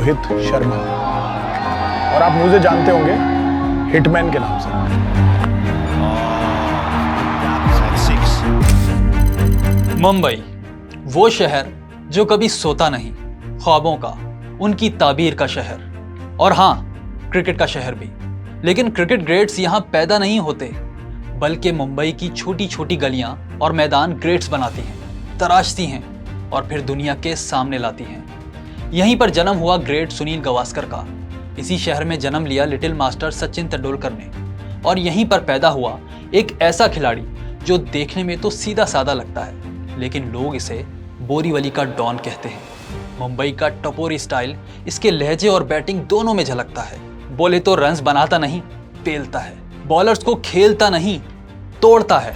रोहित शर्मा, और आप मुझे जानते होंगे हिटमैन के नाम से। मुंबई, वो शहर जो कभी सोता नहीं, ख्वाबों का, उनकी ताबीर का शहर, और हाँ, क्रिकेट का शहर भी। लेकिन क्रिकेट ग्रेट्स यहाँ पैदा नहीं होते, बल्कि मुंबई की छोटी छोटी गलियां और मैदान ग्रेट्स बनाती हैं, तराशती हैं और फिर दुनिया के सामने लाती हैं। यहीं पर जन्म हुआ ग्रेट सुनील गावस्कर का, इसी शहर में जन्म लिया लिटिल मास्टर सचिन तेंदुलकर ने, और यहीं पर पैदा हुआ एक ऐसा खिलाड़ी जो देखने में तो सीधा साधा लगता है, लेकिन लोग इसे बोरीवली का डॉन कहते हैं। मुंबई का टपोरी स्टाइल इसके लहजे और बैटिंग दोनों में झलकता है। बोले तो रन्स बनाता नहीं, पेलता है। बॉलर्स को खेलता नहीं, तोड़ता है।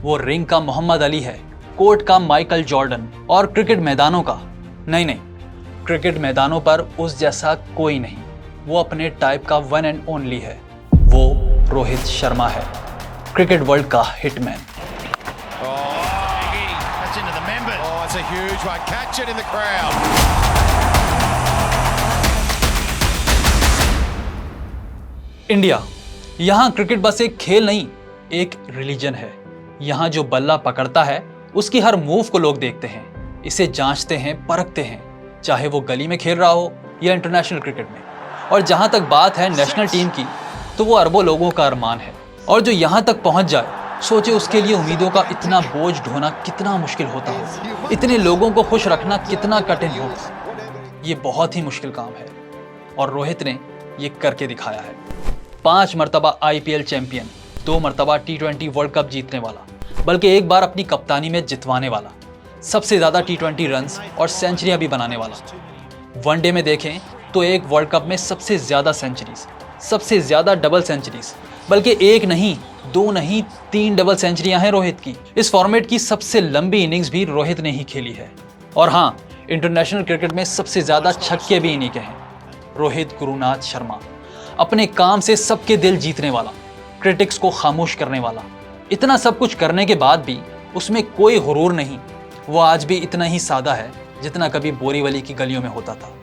वो रिंग का मोहम्मद अली है, कोर्ट का माइकल जॉर्डन, और क्रिकेट मैदानों का नहीं, क्रिकेट मैदानों पर उस जैसा कोई नहीं। वो अपने टाइप का वन एंड ओनली है। वो रोहित शर्मा है, क्रिकेट वर्ल्ड का hitman. That's a huge one. Catch it in the crowd. India, यहाँ क्रिकेट बस एक खेल नहीं, एक रिलीजन है। यहाँ जो बल्ला पकड़ता है उसकी हर मूव को लोग देखते हैं, इसे जांचते हैं, परखते हैं, चाहे वो गली में खेल रहा हो या इंटरनेशनल क्रिकेट में। और जहाँ तक बात है नेशनल टीम की, तो वो अरबों लोगों का अरमान है। और जो यहाँ तक पहुँच जाए, सोचे उसके लिए उम्मीदों का इतना बोझ ढोना कितना मुश्किल होता हो, इतने लोगों को खुश रखना कितना कठिन होगा। ये बहुत ही मुश्किल काम है, और रोहित ने ये करके दिखाया है। 5 मरतबा IPL चैंपियन, 2 मरतबा T20 वर्ल्ड कप जीतने वाला, बल्कि एक बार अपनी कप्तानी में जितवाने वाला, सबसे ज्यादा T20 रन्स और सेंचुरियां भी बनाने वाला। वनडे में देखें तो एक वर्ल्ड कप में सबसे ज्यादा सेंचुरीज, सबसे ज्यादा डबल सेंचुरीज, बल्कि एक नहीं, 2 नहीं, 3 डबल सेंचुरियां हैं रोहित की। इस फॉर्मेट की सबसे लंबी इनिंग्स भी रोहित ने ही खेली है। और हाँ, इंटरनेशनल क्रिकेट में सबसे ज्यादा छक्के भी इन्हीं के हैं। रोहित गुरुनाथ शर्मा, अपने काम से सबके दिल जीतने वाला, क्रिटिक्स को खामोश करने वाला। इतना सब कुछ करने के बाद भी उसमें कोई गुरूर नहीं। वो आज भी इतना ही सादा है जितना कभी बोरीवली की गलियों में होता था।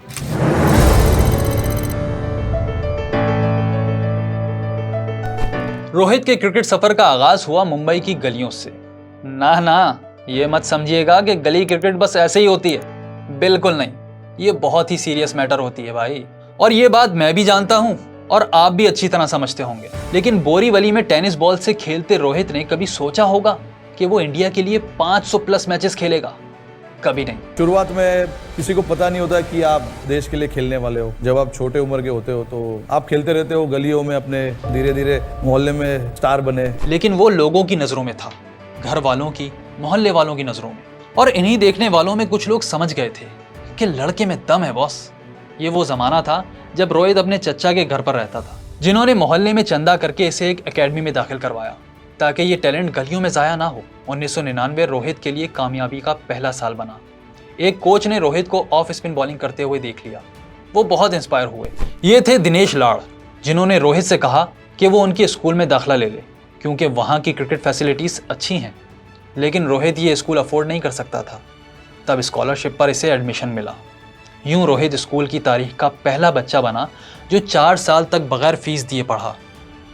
रोहित के क्रिकेट सफर का आगाज हुआ मुंबई की गलियों से। ना, ये मत समझिएगा कि गली क्रिकेट बस ऐसे ही होती है, बिल्कुल नहीं। ये बहुत ही सीरियस मैटर होती है भाई, और ये बात मैं भी जानता हूँ और आप भी अच्छी तरह समझते होंगे। लेकिन बोरीवली में टेनिस बॉल से खेलते रोहित ने कभी सोचा होगा कि वो इंडिया के लिए 500 प्लस मैचेस खेलेगा? कभी नहीं। शुरुआत में किसी को पता नहीं होता कि आप देश के लिए खेलने वाले हो। जब आप छोटे उम्र के होते हो तो आप खेलते रहते हो गलियों में, अपने धीरे धीरे मोहल्ले में स्टार बने। लेकिन वो लोगों की नजरों में था, घर वालों की, मोहल्ले वालों की नजरों में। और इन्हीं देखने वालों में कुछ लोग समझ गए थे कि लड़के में दम है बॉस। ये वो जमाना था जब रोहित अपने चचा के घर पर रहता था, जिन्होंने मोहल्ले में चंदा करके इसे एक एकेडमी में दाखिल करवाया ताकि ये टैलेंट गलियों में जाया ना हो। 1999 रोहित के लिए कामयाबी का पहला साल बना। एक कोच ने रोहित को ऑफ स्पिन बॉलिंग करते हुए देख लिया। वो बहुत इंस्पायर हुए। ये थे दिनेश लाड़, जिन्होंने रोहित से कहा कि वो उनके स्कूल में दाखिला ले ले, क्योंकि वहाँ की क्रिकेट फैसिलिटीज अच्छी हैं। लेकिन रोहित ये स्कूल अफोर्ड नहीं कर सकता था। तब स्कॉलरशिप पर इसे एडमिशन मिला। यूं रोहित स्कूल की तारीख का पहला बच्चा बना जो 4 साल तक बगैर फीस दिए पढ़ा,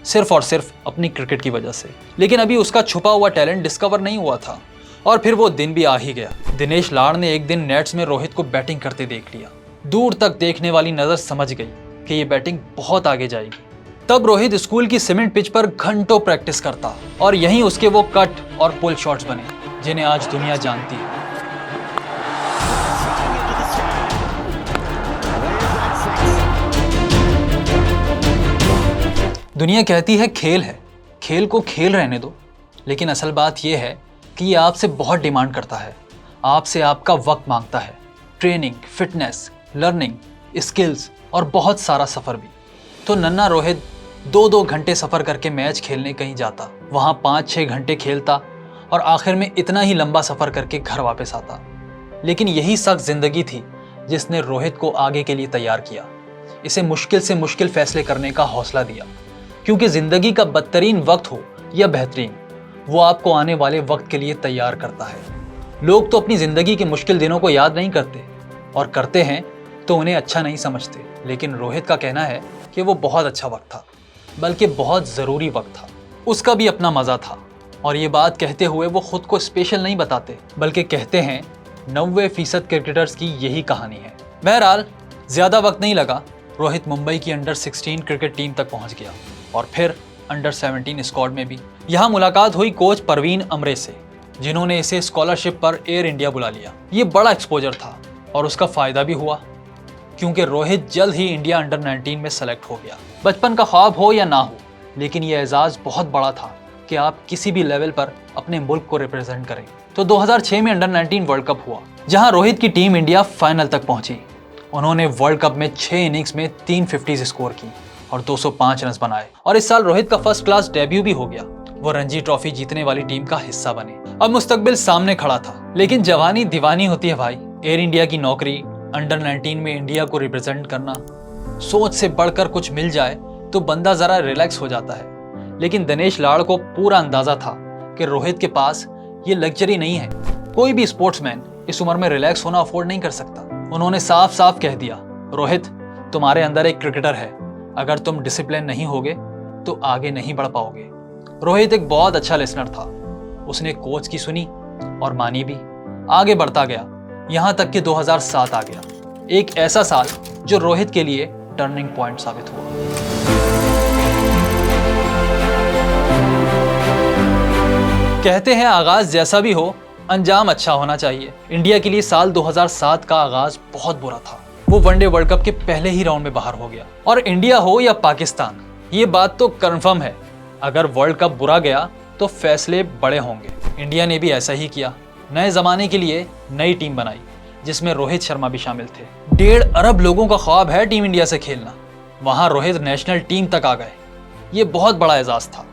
सिर्फ और सिर्फ अपनी क्रिकेट की वजह से। लेकिन अभी उसका छुपा हुआ टैलेंट डिस्कवर नहीं हुआ था, और फिर वो दिन भी आ ही गया। दिनेश लाड़ ने एक दिन नेट्स में रोहित को बैटिंग करते देख लिया। दूर तक देखने वाली नजर समझ गई कि ये बैटिंग बहुत आगे जाएगी। तब रोहित स्कूल की सीमेंट पिच पर घंटों प्रैक्टिस करता, और यहीं उसके वो कट और पुल शॉट्स बने जिन्हें आज दुनिया जानती है। दुनिया कहती है खेल है, खेल को खेल रहने दो, लेकिन असल बात यह है कि ये आपसे बहुत डिमांड करता है। आपसे आपका वक्त मांगता है, ट्रेनिंग, फिटनेस, लर्निंग, स्किल्स और बहुत सारा सफ़र भी। तो नन्हा रोहित 2-2 घंटे सफ़र करके मैच खेलने कहीं जाता, वहाँ 5-6 घंटे खेलता और आखिर में इतना ही लंबा सफ़र करके घर वापस आता। लेकिन यही सख्त ज़िंदगी थी जिसने रोहित को आगे के लिए तैयार किया, इसे मुश्किल से मुश्किल फैसले करने का हौसला दिया। क्योंकि ज़िंदगी का बदतरीन वक्त हो या बेहतरीन, वो आपको आने वाले वक्त के लिए तैयार करता है। लोग तो अपनी ज़िंदगी के मुश्किल दिनों को याद नहीं करते, और करते हैं तो उन्हें अच्छा नहीं समझते, लेकिन रोहित का कहना है कि वो बहुत अच्छा वक्त था, बल्कि बहुत ज़रूरी वक्त था। उसका भी अपना मज़ा था, और ये बात कहते हुए वो खुद को स्पेशल नहीं बताते, बल्कि कहते हैं 90% क्रिकेटर्स की यही कहानी है। बहरहाल ज़्यादा वक्त नहीं लगा, रोहित मुंबई की अंडर 16 क्रिकेट टीम तक पहुंच गया और फिर अंडर 17 स्क्वाड में भी। यहाँ मुलाकात हुई कोच परवीन अमरे से, जिन्होंने इसे स्कॉलरशिप पर एयर इंडिया बुला लिया। ये बड़ा एक्सपोजर था और उसका फ़ायदा भी हुआ, क्योंकि रोहित जल्द ही इंडिया अंडर 19 में सेलेक्ट हो गया। बचपन का ख्वाब हो या ना हो, लेकिन ये एजाज़ बहुत बड़ा था कि आप किसी भी लेवल पर अपने मुल्क को रिप्रेजेंट करें। तो 2006 में अंडर 19 वर्ल्ड कप हुआ, जहां रोहित की टीम इंडिया फाइनल तक पहुंची। उन्होंने वर्ल्ड कप में 6 इनिंग्स में 350 स्कोर की और 205 रन बनाए, और इस साल रोहित का फर्स्ट क्लास डेब्यू भी हो गया। वो रणजी ट्रॉफी जीतने वाली टीम का हिस्सा बने। अब मुस्तकबिल सामने खड़ा था, लेकिन जवानी दीवानी होती है भाई। एयर इंडिया की नौकरी, अंडर 19 में इंडिया को रिप्रेजेंट करना, सोच से बढ़कर कुछ मिल जाए तो बंदा जरा रिलैक्स हो जाता है। लेकिन दिनेश लाड़ को पूरा अंदाजा था कि रोहित के पास ये लग्जरी नहीं है। कोई भी स्पोर्ट्समैन इस उम्र में रिलैक्स होना अफोर्ड नहीं कर सकता। उन्होंने साफ साफ कह दिया, रोहित तुम्हारे अंदर एक क्रिकेटर है, अगर तुम डिसिप्लिन नहीं होगे तो आगे नहीं बढ़ पाओगे। रोहित एक बहुत अच्छा लिसनर था, उसने कोच की सुनी और मानी भी, आगे बढ़ता गया, यहाँ तक कि 2007 आ गया, एक ऐसा साल जो रोहित के लिए टर्निंग पॉइंट साबित हुआ। कहते हैं आगाज जैसा भी हो, अंजाम अच्छा होना चाहिए। इंडिया के लिए साल 2007 का आगाज बहुत बुरा था। वो वनडे वर्ल्ड कप के पहले ही राउंड में बाहर हो गया। और इंडिया हो या पाकिस्तान, ये बात तो कंफर्म है, अगर वर्ल्ड कप बुरा गया तो फैसले बड़े होंगे। इंडिया ने भी ऐसा ही किया। नए जमाने के लिए नई टीम बनाई, जिसमें रोहित शर्मा भी शामिल थे। 1.5 अरब लोगों का ख्वाब है टीम इंडिया से खेलना। वहां रोहित नेशनल टीम तक आ गए, ये बहुत बड़ा एजाज था।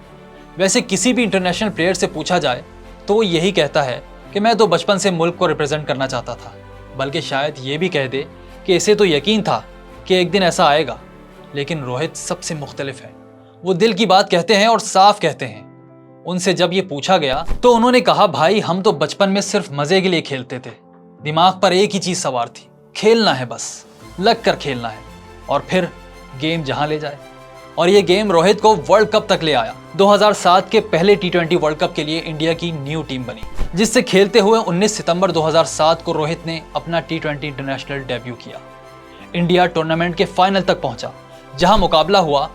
वैसे किसी भी इंटरनेशनल प्लेयर से पूछा जाए तो वो यही कहता है कि मैं तो बचपन से मुल्क को रिप्रेजेंट करना चाहता था, बल्कि शायद ये भी कह दे कि इसे तो यकीन था कि एक दिन ऐसा आएगा। लेकिन रोहित सबसे मुख्तलिफ है। वो दिल की बात कहते हैं और साफ कहते हैं। उनसे जब ये पूछा गया तो उन्होंने कहा, भाई हम तो बचपन में सिर्फ मजे के लिए खेलते थे, दिमाग पर एक ही चीज सवार थी, खेलना है, बस लग कर खेलना है, और फिर गेम जहां ले जाए। और ये गेम रोहित को वर्ल्ड कप तक ले आया। 2007 के पहले T20 वर्ल्ड कप के लिए इंडिया की न्यू टीम बनी, जिससे खेलते हुए 19 सितंबर 2007 को रोहित ने अपना T20 इंटरनेशनल डेब्यू किया। इंडिया टूर्नामेंट के फाइनल तक पहुंचा, जहां मुकाबला हुआ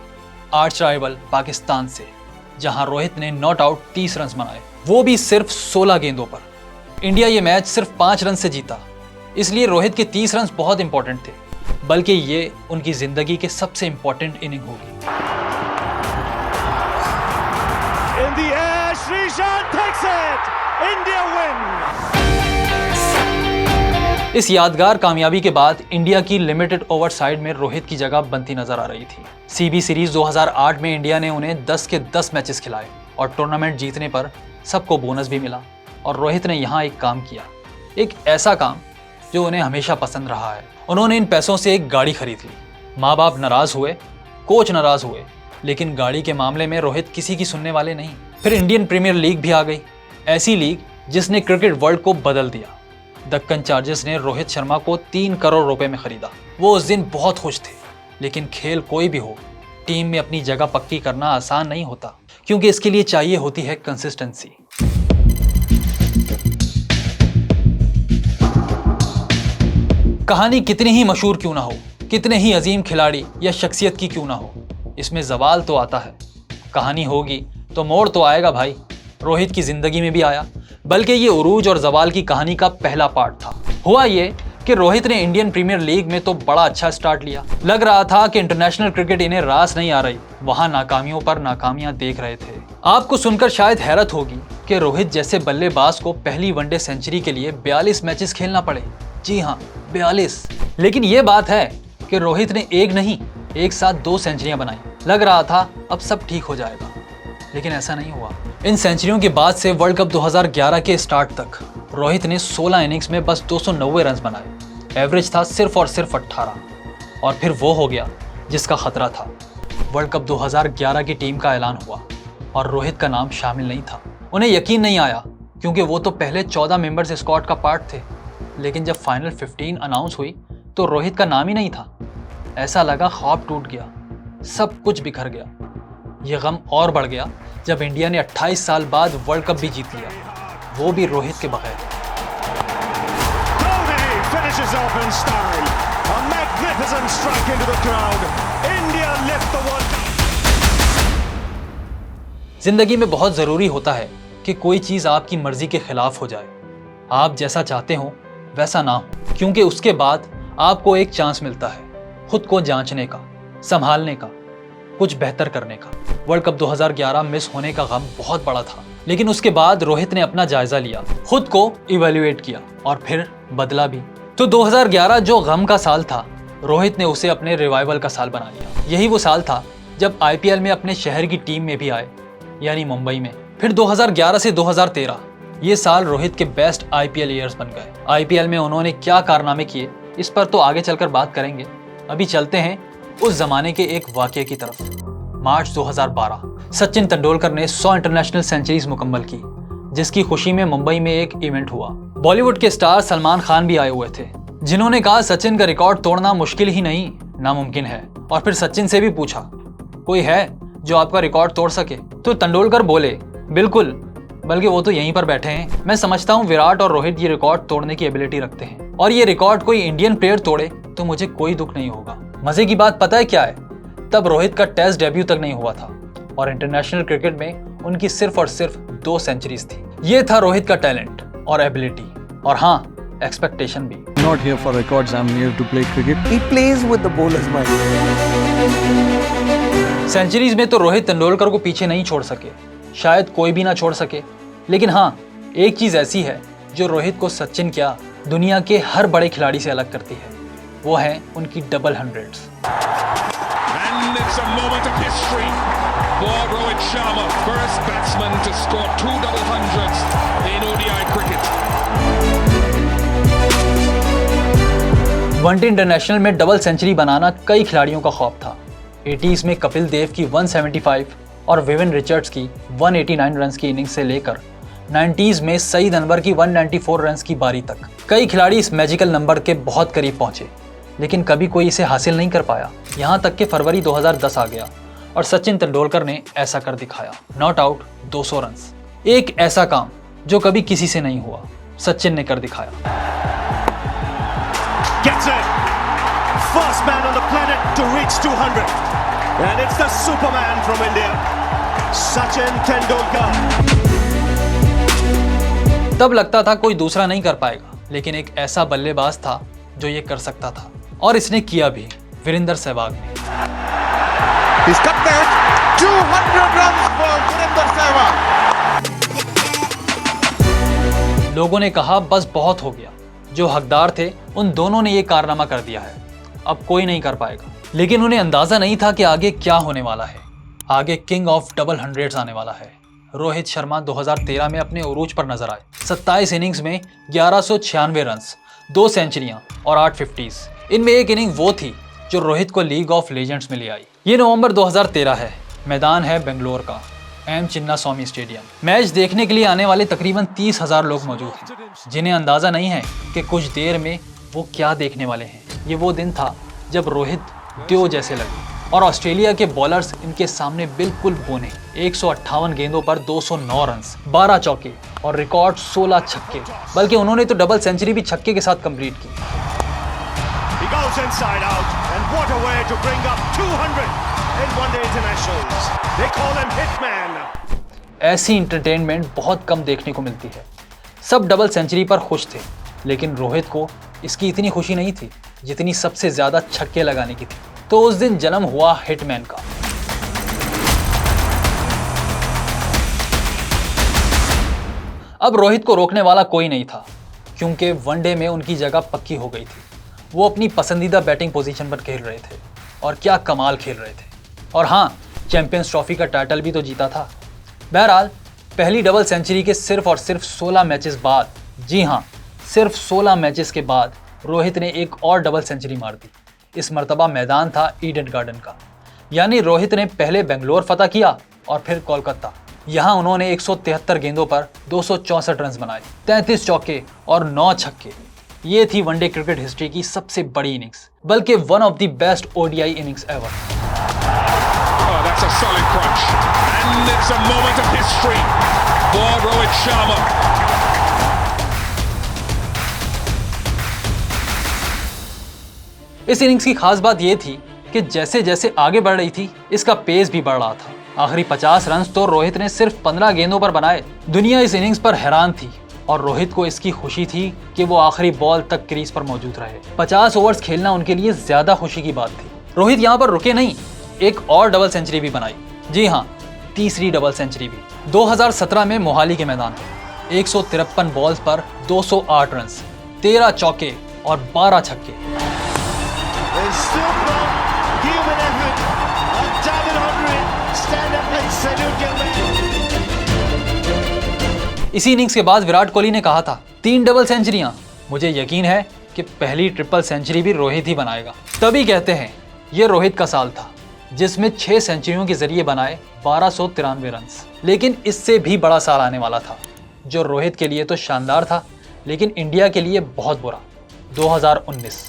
आर्च राइवल पाकिस्तान से, जहां रोहित ने नॉट आउट 30 रन बनाए, वो भी सिर्फ 16 गेंदों पर। इंडिया ये मैच सिर्फ 5 रन से जीता, इसलिए रोहित के 30 रन बहुत इंपॉर्टेंट थे, बल्कि ये उनकी जिंदगी के सबसे इंपॉर्टेंट इनिंग होगी। In the air, Sreesanth takes it. India win. इस यादगार कामयाबी के बाद इंडिया की लिमिटेड ओवर साइड में रोहित की जगह बनती नजर आ रही थी। सीबी सीरीज 2008 में इंडिया ने उन्हें 10 के 10 मैचेस खिलाए और टूर्नामेंट जीतने पर सबको बोनस भी मिला। और रोहित ने यहाँ एक काम किया, एक ऐसा काम जो उन्हें हमेशा पसंद रहा है। उन्होंने इन पैसों से एक गाड़ी खरीद ली। माँ बाप नाराज हुए, कोच नाराज हुए, लेकिन गाड़ी के मामले में रोहित किसी की सुनने वाले नहीं। फिर इंडियन प्रीमियर लीग भी आ गई, ऐसी लीग जिसने क्रिकेट वर्ल्ड को बदल दिया। दक्कन चार्जर्स ने रोहित शर्मा को 3 करोड़ रुपए में खरीदा। वो उस दिन बहुत खुश थे, लेकिन खेल कोई भी हो, टीम में अपनी जगह पक्की करना आसान नहीं होता, क्योंकि इसके लिए चाहिए होती है कंसिस्टेंसी। कहानी कितनी ही मशहूर क्यों ना हो, कितने ही अजीम खिलाड़ी या शख्सियत की क्यों ना हो, इसमें जवाल तो आता है। कहानी होगी तो मोड़ तो आएगा भाई। रोहित की जिंदगी में भी आया, बल्कि ये उरूज और जवाल की कहानी का पहला पार्ट था। हुआ ये कि रोहित ने इंडियन प्रीमियर लीग में तो बड़ा अच्छा स्टार्ट लिया। लग रहा था कि इंटरनेशनल क्रिकेट इन्हें रास नहीं आ रही, वहां नाकामियों पर नाकामियां देख रहे थे। आपको सुनकर शायद हैरत होगी कि रोहित जैसे बल्लेबाज को पहली वनडे सेंचुरी के लिए 42 मैचेस खेलना पड़े। जी हाँ, 42। लेकिन ये बात है कि रोहित ने एक नहीं, एक साथ 2 सेंचुरियां बनाई। लग रहा था अब सब ठीक हो जाएगा, लेकिन ऐसा नहीं हुआ। इन सेंचुरियों के बाद से वर्ल्ड कप 2011 के स्टार्ट तक रोहित ने 16 इनिंग्स में बस 290 रन बनाए। एवरेज था सिर्फ और सिर्फ 18। और फिर वो हो गया जिसका खतरा था। वर्ल्ड कप 2011 की टीम का ऐलान हुआ और रोहित का नाम शामिल नहीं था। उन्हें यकीन नहीं आया, क्योंकि वो तो पहले 14 मेंबर्स स्क्वाड का पार्ट थे। लेकिन जब फाइनल 15 अनाउंस हुई तो रोहित का नाम ही नहीं था। ऐसा लगा ख्वाब टूट गया, सब कुछ बिखर गया। ये गम और बढ़ गया जब इंडिया ने 28 साल बाद वर्ल्ड कप भी जीत लिया, वो भी रोहित के बगैर। Dhoni finishes off in style. A magnificent strike into the crowd. India lift the World Cup. जिंदगी में बहुत जरूरी होता है कि कोई चीज आपकी मर्जी के खिलाफ हो जाए, आप जैसा चाहते हो वैसा ना हो, क्योंकि उसके बाद आपको एक चांस मिलता है खुद को जांचने का, संभालने का, कुछ बेहतर करने का। वर्ल्ड कप 2011 मिस होने का गम बहुत बड़ा था, लेकिन उसके बाद रोहित ने अपना जायजा लिया, खुद को इवैल्यूएट किया और फिर बदला भी। तो 2011 जो गम का साल था, रोहित ने उसे अपने रिवाइवल का साल बना लिया। यही वो साल था जब आईपीएल में अपने शहर की टीम में भी आए, यानी मुंबई में। फिर 2011 से 2013 ये साल रोहित के बेस्ट आईपीएल ईयर्स बन गए। आईपीएल में उन्होंने क्या कारनामे किए, इस पर तो आगे चलकर बात करेंगे। अभी चलते हैं उस जमाने के एक वाकये की तरफ। मार्च 2012 सचिन तेंदुलकर ने 100 इंटरनेशनल सेंचुरीज मुकम्मल की, जिसकी खुशी में मुंबई में एक इवेंट हुआ। बॉलीवुड के स्टार सलमान खान भी आए हुए थे, जिन्होंने कहा सचिन का रिकॉर्ड तोड़ना मुश्किल ही नहीं, नामुमकिन है। और फिर सचिन से भी पूछा, कोई है जो आपका रिकॉर्ड तोड़ सके? तो तेंदुलकर बोले, बिल्कुल, बल्कि वो तो यहीं पर बैठे हैं। मैं समझता हूँ विराट और रोहित ये रिकॉर्ड तोड़ने की एबिलिटी रखते हैं, और ये रिकॉर्ड कोई इंडियन प्लेयर तोड़े तो मुझे कोई दुख नहीं होगा। मजे की बात पता है क्या है? तब रोहित का टेस्ट डेब्यू तक नहीं हुआ था और इंटरनेशनल क्रिकेट में उनकी सिर्फ और सिर्फ 2 सेंचुरीज थी। ये था रोहित का टैलेंट और एबिलिटी, और हाँ, एक्सपेक्टेशन भी। Not here for records, I'm here to play cricket. He plays with the bowler's mind. Centuries में तो रोहित तेंदुलकर को पीछे नहीं छोड़ सके, शायद कोई भी ना छोड़ सके। लेकिन हाँ, एक चीज ऐसी है जो रोहित को सचिन क्या, दुनिया के हर बड़े खिलाड़ी से अलग करती है, वो है उनकी double hundreds. And it's a moment of history for Rohit Sharma, first batsman to score 2 double hundreds in ODI cricket. One day international में डबल सेंचुरी बनाना कई खिलाड़ियों का ख्वाब था। 80s में कपिल देव की 175 और विविन रिचर्ड्स की 189 रन्स की इनिंग्स से लेकर 90s में सईद अनवर की 194 रन्स की बारी तक कई खिलाड़ी इस मैजिकल नंबर के बहुत करीब पहुंचे, लेकिन कभी कोई इसे हासिल नहीं कर पाया। यहां तक कि फरवरी 2010 आ गया और सचिन तेंदुलकर ने ऐसा कर दिखाया। नॉट आउट 200 रन्स, एक ऐसा काम जो कभी किसी से नहीं हुआ, सचिन ने कर दिखाया। Gets it. First man on the planet to reach 200. And it's the Superman from India, Sachin Tendulkar. तब लगता था कोई दूसरा नहीं कर पाएगा, लेकिन एक ऐसा बल्लेबाज था जो ये कर सकता था, और इसने किया भी, वीरेंद्र सहवाग ने। He's cut that 200 runs for Virender Sehwag. लोगों ने कहा बस बहुत हो गया, जो हकदार थे उन दोनों ने ये कारनामा कर दिया है, अब कोई नहीं कर पाएगा। लेकिन उन्हें अंदाजा नहीं था कि आगे क्या होने वाला है। आगे किंग ऑफ डबल हंड्रेड्स आने वाला है। रोहित शर्मा 2013 में अपने उरूज पर नजर आए। 27 इनिंग्स में 1196 रन्स, 2 सेंचुरियां और 8 50s। इनमें एक इनिंग वो थी जो रोहित को लीग ऑफ लेजेंड्स में ले आई। ये नवंबर 2013 है, मैदान है बेंगलोर का एम चिन्नास्वामी स्टेडियम। मैच देखने के लिए आने वाले तकरीबन 30,000 लोग मौजूद हैं, जिन्हें अंदाजा नहीं है कि कुछ देर में वो क्या देखने वाले हैं। ये वो दिन था जब रोहित देव जैसे लगे और ऑस्ट्रेलिया के बॉलर्स इनके सामने बिल्कुल बोने। 158 गेंदों पर 209 रन्स, 12 चौके और रिकॉर्ड 16 छक्के, बल्कि उन्होंने तो डबल सेंचुरी भी छक्के के साथ कंप्लीट की। He goes inside out, and what a way to bring up 200 in one-day internationals. They call him Hitman. ऐसी इंटरटेनमेंट बहुत कम देखने को मिलती है। सब डबल सेंचुरी पर खुश थे, लेकिन रोहित को इसकी इतनी खुशी नहीं थी जितनी सबसे ज्यादा छक्के लगाने की थी। तो उस दिन जन्म हुआ हिटमैन का। अब रोहित को रोकने वाला कोई नहीं था, क्योंकि वनडे में उनकी जगह पक्की हो गई थी। वो अपनी पसंदीदा बैटिंग पोजीशन पर खेल रहे थे और क्या कमाल खेल रहे थे। और हाँ, चैंपियंस ट्रॉफी का टाइटल भी तो जीता था। बहरहाल, पहली डबल सेंचुरी के सिर्फ और सिर्फ 16 मैचेस बाद, जी हाँ, सिर्फ 16 मैचेस के बाद रोहित ने एक और डबल सेंचुरी मार दी। इस मर्तबा मैदान था ईडन गार्डन का, यानी रोहित ने पहले बेंगलोर फतह किया और फिर कोलकाता। यहाँ उन्होंने 173 गेंदों पर 264 रन बनाए, 33 चौके और 9 छक्के। ये थी वनडे क्रिकेट हिस्ट्री की सबसे बड़ी इनिंग्स, बल्कि one of the best ODI innings ever. Oh, that's a solid crunch. And it's a moment of history for Rohit Sharma. इस इनिंग्स की खास बात यह थी कि जैसे जैसे आगे बढ़ रही थी, इसका पेस भी बढ़ रहा था। आखिरी 50 रन तो रोहित ने सिर्फ 15 गेंदों पर बनाए। दुनिया इस इनिंग्स पर हैरान थी और रोहित को इसकी खुशी थी कि वो आखिरी बॉल तक क्रीज पर मौजूद रहे। 50 ओवर्स खेलना उनके लिए ज्यादा खुशी की बात थी। रोहित यहाँ पर रुके नहीं, एक और डबल सेंचुरी भी बनाई। जी हाँ, तीसरी डबल सेंचुरी भी। 2017 में मोहाली के मैदान पर 153 बॉल्स पर 208 रन, 13 चौके और 12 छक्के। There's still not human effort. David Henry, stand up and salute your man. इसी इनिंग्स के बाद विराट कोहली ने कहा था, 3 डबल सेंचुरियां, मुझे यकीन है कि पहली ट्रिपल सेंचुरी भी रोहित ही बनाएगा। तभी कहते हैं ये रोहित का साल था, जिसमें 6 सेंचुरियों के जरिए बनाए 1293 रन। लेकिन इससे भी बड़ा साल आने वाला था, जो रोहित के लिए तो शानदार था, लेकिन इंडिया के लिए बहुत बुरा। 2019,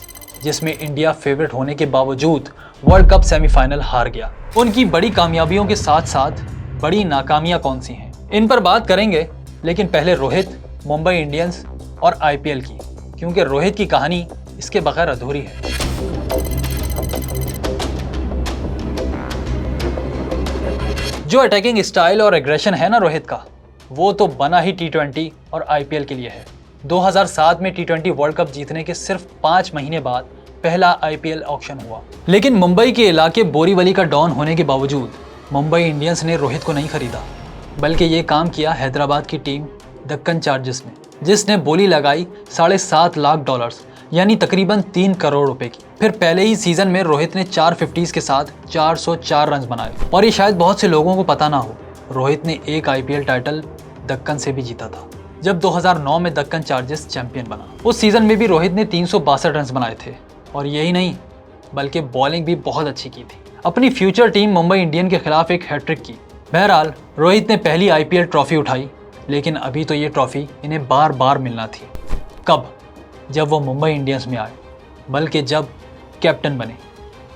जिसमें इंडिया फेवरेट होने के बावजूद वर्ल्ड कप सेमीफाइनल हार गया। उनकी बड़ी कामयाबियों के साथ साथ बड़ी नाकामियां कौन सी हैं, इन पर बात करेंगे। लेकिन पहले रोहित, मुंबई इंडियंस और आईपीएल की, क्योंकि रोहित की कहानी इसके बगैर अधूरी है। जो अटैकिंग स्टाइल और एग्रेशन है ना रोहित का, वो तो बना ही T20 और आईपीएल के लिए है। 2007 में T20 वर्ल्ड कप जीतने के सिर्फ 5 महीने बाद पहला आईपीएल ऑक्शन हुआ। लेकिन मुंबई के इलाके बोरीवली का डॉन होने के बावजूद मुंबई इंडियंस ने रोहित को नहीं खरीदा, बल्कि ये काम किया हैदराबाद की टीम दक्कन चार्जर्स ने, जिसने बोली लगाई $7.5 लाख, यानी तकरीबन 3 करोड़ रुपए की। फिर पहले ही सीजन में रोहित ने 4 50s के साथ 404 रन बनाए। और ये शायद बहुत से लोगों को पता ना हो, रोहित ने एक आईपीएल टाइटल दक्कन से भी जीता था, जब 2009 में दक्कन चार्जर्स चैंपियन बना। उस सीजन में भी रोहित ने 362 रन बनाए थे, और यही नहीं बल्कि बॉलिंग भी बहुत अच्छी की थी। अपनी फ्यूचर टीम मुंबई इंडियन के खिलाफ एक हैट्रिक की। बहरहाल रोहित ने पहली आईपीएल ट्रॉफी उठाई, लेकिन अभी तो ये ट्रॉफी इन्हें बार बार मिलना थी। कब? जब वो मुंबई इंडियंस में आए, बल्कि जब कैप्टन बने।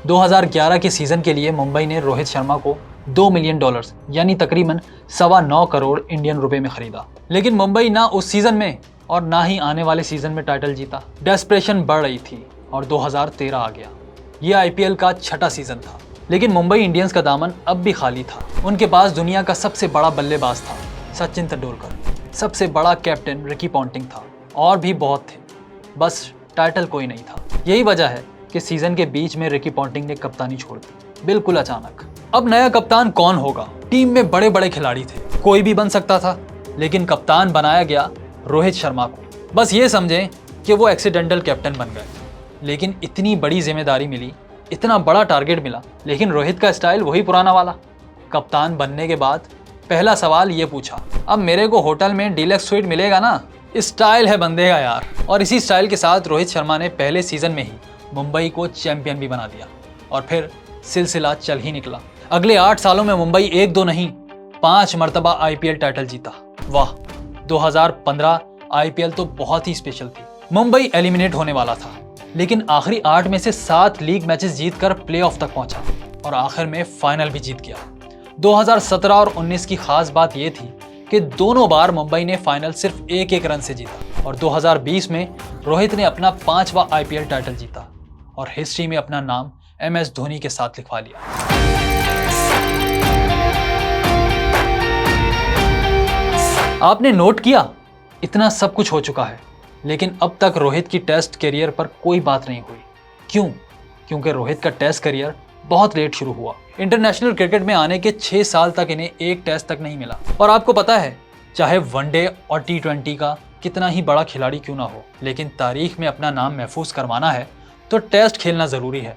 2011 के सीज़न के लिए मुंबई ने रोहित शर्मा को $2 मिलियन, यानी तकरीबन 9.25 करोड़ इंडियन रुपए में खरीदा। लेकिन मुंबई ना उस सीज़न में और ना ही आने वाले सीज़न में टाइटल जीता। डेस्परेशन बढ़ रही थी और 2013 आ गया। ये आईपीएल का 6ठा सीज़न था, लेकिन मुंबई इंडियंस का दामन अब भी खाली था। उनके पास दुनिया का सबसे बड़ा बल्लेबाज था सचिन तेंदुलकर, सबसे बड़ा कैप्टन रिकी पॉन्टिंग था, और भी बहुत थे, बस टाइटल कोई नहीं था। यही वजह है कि सीजन के बीच में रिकी पॉन्टिंग ने कप्तानी छोड़ दी, बिल्कुल अचानक। अब नया कप्तान कौन होगा? टीम में बड़े बड़े खिलाड़ी थे, कोई भी बन सकता था, लेकिन कप्तान बनाया गया रोहित शर्मा को। बस ये समझें कि वो एक्सीडेंटल कैप्टन बन गए। लेकिन इतनी बड़ी जिम्मेदारी मिली, इतना बड़ा टारगेट मिला, लेकिन रोहित का स्टाइल वही पुराना वाला। कप्तान बनने के बाद पहला सवाल ये पूछा, अब मेरे को होटल में डीलक्स स्वीट मिलेगा ना? स्टाइल है बंदे का यार। और इसी स्टाइल के साथ रोहित शर्मा ने पहले सीजन में ही मुंबई को चैंपियन भी बना दिया, और फिर सिलसिला चल ही निकला। अगले 8 सालों में मुंबई 1-2 नहीं 5 मरतबा आईपीएल टाइटल जीता। वाह, 2015 आईपीएल तो बहुत ही स्पेशल थी। मुंबई एलिमिनेट होने वाला था, लेकिन आखिरी 8 में से 7 लीग मैचेस जीतकर प्लेऑफ तक पहुंचा और आखिर में फाइनल भी जीत गया। 2017 और 19 की खास बात यह थी कि दोनों बार मुंबई ने फाइनल सिर्फ 1-1 रन से जीता, और 2020 में रोहित ने अपना 5वां आईपीएल टाइटल जीता और हिस्ट्री में अपना नाम MS धोनी के साथ लिखवा लिया। आपने नोट किया, इतना सब कुछ हो चुका है, लेकिन अब तक रोहित की टेस्ट करियर पर कोई बात नहीं हुई। क्यों? क्योंकि रोहित का टेस्ट करियर बहुत लेट शुरू हुआ। इंटरनेशनल क्रिकेट में आने के 6 साल तक इन्हें एक टेस्ट तक नहीं मिला। और आपको पता है, चाहे वनडे और T20 का कितना ही बड़ा खिलाड़ी क्यों ना हो, लेकिन तारीख में अपना नाम महफूज करवाना है तो टेस्ट खेलना ज़रूरी है।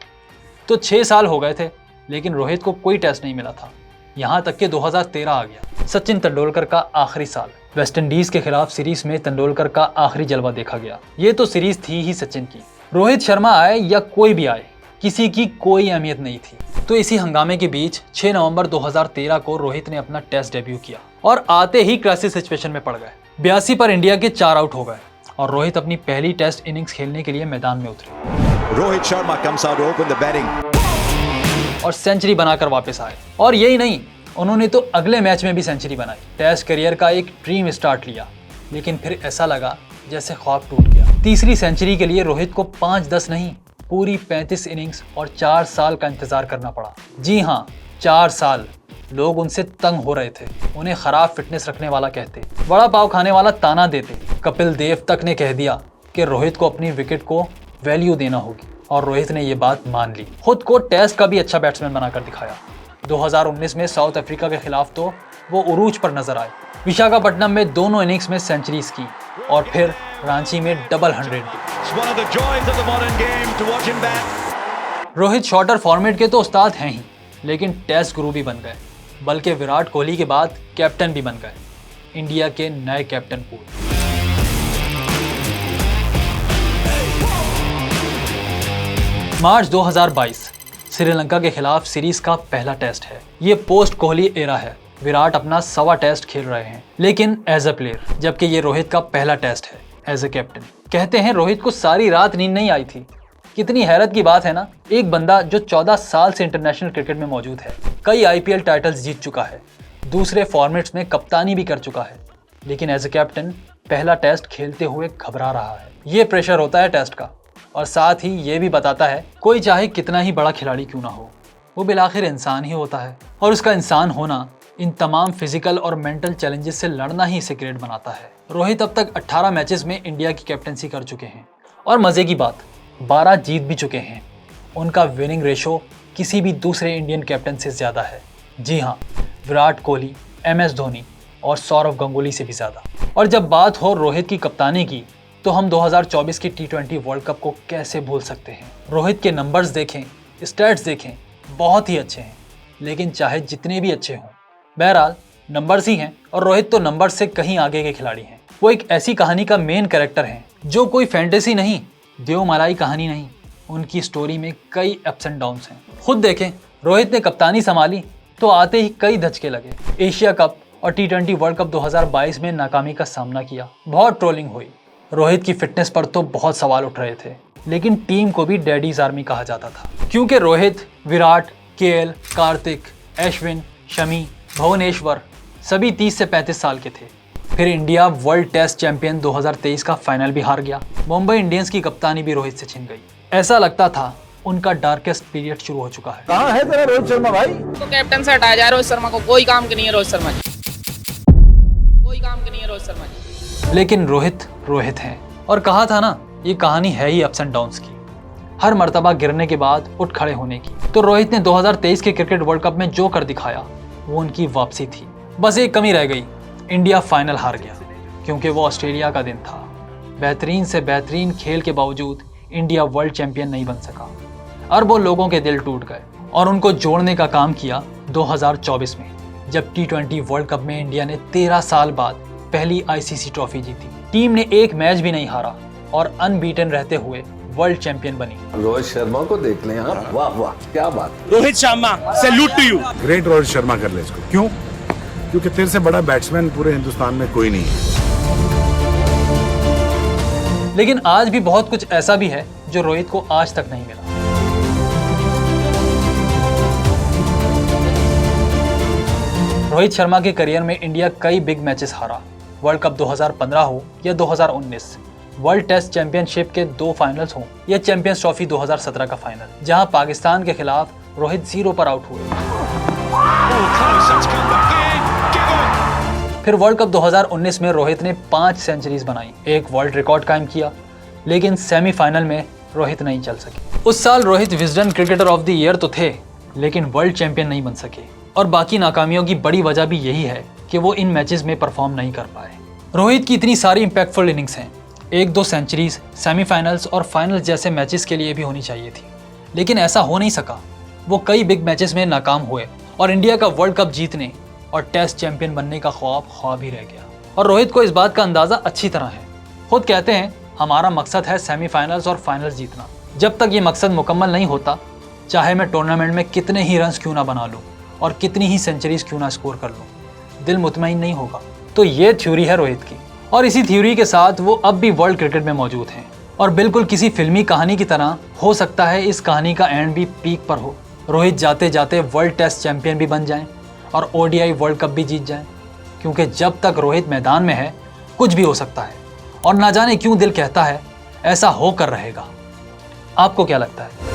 तो 6 साल हो गए थे, लेकिन रोहित को कोई टेस्ट नहीं मिला था, यहाँ तक कि 2013 आ गया। सचिन तेंदुलकर का आखिरी साल, वेस्टइंडीज के खिलाफ सीरीज में तेंदुलकर का आखिरी जलवा देखा गया। ये तो सीरीज थी ही सचिन की। रोहित शर्मा आए या कोई भी आए, किसी की कोई अहमियत नहीं थी। तो इसी हंगामे के बीच 6 नवंबर 2013 को रोहित ने अपना टेस्ट डेब्यू किया और आते ही क्राइसिस सिचुएशन में पड़ गए। 82 पर इंडिया के 4 आउट हो गए और रोहित अपनी पहली टेस्ट इनिंग्स खेलने के लिए मैदान में उतरे। Rohit Sharma comes out to open the batting. और सेंचुरी बनाकर वापस आए। और यही नहीं, उन्होंने तो अगले मैच में भी सेंचुरी बनाई। टेस्ट करियर का एक ड्रीम स्टार्ट लिया, लेकिन फिर ऐसा लगा जैसे ख्वाब टूट गया। तीसरी सेंचुरी के लिए रोहित को 5-10 नहीं, पूरी 35 इनिंग्स और 4 साल का इंतजार करना पड़ा। जी हाँ, 4 साल। लोग उनसे तंग हो रहे थे, उन्हें खराब फिटनेस रखने वाला कहते, बड़ा पाव खाने वाला ताना देते। कपिल देव तक ने कह दिया कि रोहित को अपनी विकेट को वैल्यू देना होगी, और रोहित ने ये बात मान ली। खुद को टेस्ट का भी अच्छा बैट्समैन बनाकर दिखाया। 2019 में साउथ अफ्रीका के खिलाफ तो वो उरूज पर नजर आए। विशाखापट्टनम में दोनों इनिंग्स में सेंचुरीज की और फिर रांची में डबल 100 दी। रोहित शॉर्टर फॉर्मेट के तो उस्ताद हैं ही, लेकिन टेस्ट गुरु भी बन गए, बल्कि विराट कोहली के बाद कैप्टन भी बन गए। इंडिया के नए कैप्टन कूल। मार्च 2022 श्रीलंका के खिलाफ सीरीज का पहला टेस्ट है। ये पोस्ट कोहली एरा है। विराट अपना 1.25 टेस्ट खेल रहे हैं, लेकिन एज अ प्लेयर, जबकि ये रोहित का पहला टेस्ट है एज अ कैप्टन। कहते हैं रोहित को सारी रात नींद नहीं आई थी। कितनी हैरत की बात है ना, एक बंदा जो 14 साल से इंटरनेशनल क्रिकेट में मौजूद है, कई IPL टाइटल्स जीत चुका है, दूसरे फॉर्मेट्स में कप्तानी भी कर चुका है, लेकिन एज अ कैप्टन पहला टेस्ट खेलते हुए घबरा रहा है। ये प्रेशर होता है टेस्ट का, और साथ ही ये भी बताता है कोई चाहे कितना ही बड़ा खिलाड़ी क्यों ना हो, वो बिलाखिर इंसान ही होता है, और उसका इंसान होना इन तमाम फिजिकल और मेंटल चैलेंजेस से लड़ना ही इसे ग्रेट बनाता है। रोहित अब तक 18 मैचेस में इंडिया की कैप्टनसी कर चुके हैं, और मजे की बात 12 जीत भी चुके हैं। उनका विनिंग रेशो किसी भी दूसरे इंडियन कैप्टन से ज़्यादा है। जी हाँ, विराट कोहली, MS धोनी और सौरव गंगुली से भी ज़्यादा। और जब बात हो रोहित की कप्तानी की, तो हम 2024 की T20 वर्ल्ड कप को कैसे भूल सकते हैं। रोहित के नंबर्स देखें, स्टैट्स देखें, बहुत ही अच्छे हैं, लेकिन चाहे जितने भी अच्छे हों, बहरहाल नंबर्स ही हैं, और रोहित तो नंबर्स से कहीं आगे के खिलाड़ी हैं। वो एक ऐसी कहानी का मेन कैरेक्टर हैं, जो कोई फैंटेसी नहीं, देवमलाई कहानी नहीं, उनकी स्टोरी में कई अप्स एंड डाउन्स हैं। खुद देखें, रोहित ने कप्तानी संभाली तो आते ही कई धचके लगे। एशिया कप और T20 वर्ल्ड कप 2022 में नाकामी का सामना किया, बहुत ट्रोलिंग हुई। रोहित की फिटनेस पर तो बहुत सवाल उठ रहे थे, लेकिन टीम को भी डैडीज आर्मी कहा जाता था, क्योंकि रोहित, विराट, KL, कार्तिक, अश्विन, शमी, भुवनेश्वर सभी 30 से 35 साल के थे। फिर इंडिया वर्ल्ड टेस्ट चैंपियन 2023 का फाइनल भी हार गया। मुंबई इंडियंस की कप्तानी भी रोहित से छिन गई। ऐसा लगता था उनका डार्केस्ट पीरियड शुरू हो चुका है। कहाँ है तेरा रोहित शर्मा भाई? तो कैप्टन से हटाया जाए रोहित शर्मा को, कोई काम की नहीं है रोहित शर्मा जी, कोई काम की नहीं है रोहित शर्मा जी। लेकिन रोहित हैं, और कहा था ना, ये कहानी है ही अप्स एंड डाउन्स की, हर मर्तबा गिरने के बाद उठ खड़े होने की। तो रोहित ने 2023 के क्रिकेट वर्ल्ड कप में जो कर दिखाया, वो उनकी वापसी थी। बस एक कमी रह गई, इंडिया फाइनल हार गया, क्योंकि वो ऑस्ट्रेलिया का दिन था। बेहतरीन से बेहतरीन खेल के बावजूद इंडिया वर्ल्ड चैंपियन नहीं बन सका। अरबों लोगों के दिल टूट गए, और उनको जोड़ने का काम किया 2024 में, जब T20 वर्ल्ड कप में इंडिया ने 13 साल बाद पहली ICC ट्रॉफी जीती। टीम ने एक मैच भी नहीं हारा और अनबीटन रहते हुए वर्ल्ड चैंपियन बनी। रोहित शर्मा को देख लें आप, वाह वाह क्या बात। Rohit Sharma, salute to you. Great Rohit Sharma कर ले इसको। क्यों? क्योंकि तेरे से बड़ा बैट्समैन पूरे हिंदुस्तान में कोई नहीं है। लेकिन आज भी बहुत कुछ ऐसा भी है जो रोहित को आज तक नहीं मिला। रोहित शर्मा के करियर में इंडिया कई बिग मैचेस हारा, वर्ल्ड कप 2015 हो या 2019, वर्ल्ड टेस्ट चैंपियनशिप के 2 फाइनल्स हों या चैंपियंस ट्रॉफी 2017 का फाइनल, जहां पाकिस्तान के खिलाफ रोहित 0 पर आउट हुए। फिर वर्ल्ड कप 2019 में रोहित ने 5 सेंचुरीज बनाई, एक वर्ल्ड रिकॉर्ड कायम किया, लेकिन सेमीफाइनल में रोहित नहीं चल सके। उस साल Rohit Wisden cricketer of the year तो थे, लेकिन वर्ल्ड चैंपियन नहीं बन सके, और बाकी नाकामियों की बड़ी वजह भी यही है कि वो इन मैचेस में परफॉर्म नहीं कर पाए। रोहित की इतनी सारी इंपैक्टफुल इनिंग्स हैं, 1-2 सेंचुरीज सेमीफाइनल्स और फाइनल्स जैसे मैचेस के लिए भी होनी चाहिए थी, लेकिन ऐसा हो नहीं सका। वो कई बिग मैचेस में नाकाम हुए, और इंडिया का वर्ल्ड कप जीतने और टेस्ट चैंपियन बनने का ख्वाब ही रह गया। और रोहित को इस बात का अंदाज़ा अच्छी तरह है। खुद कहते हैं, हमारा मकसद है सेमीफाइनल्स और फाइनल्स जीतना। जब तक ये मकसद मुकम्मल नहीं होता, चाहे मैं टूर्नामेंट में कितने ही रन्स क्यों ना बना लूँ और कितनी ही सेंचुरीज क्यों ना स्कोर कर लूँ, दिल मुतमईन नहीं होगा। तो ये थ्योरी है रोहित की, और इसी थ्योरी के साथ वो अब भी वर्ल्ड क्रिकेट में मौजूद हैं। और बिल्कुल किसी फिल्मी कहानी की तरह हो सकता है इस कहानी का एंड भी पीक पर हो। रोहित जाते जाते वर्ल्ड टेस्ट चैंपियन भी बन जाएं और ओडीआई वर्ल्ड कप भी जीत जाएं, क्योंकि जब तक रोहित मैदान में है कुछ भी हो सकता है। और ना जाने क्यों दिल कहता है ऐसा होकर रहेगा। आपको क्या लगता है?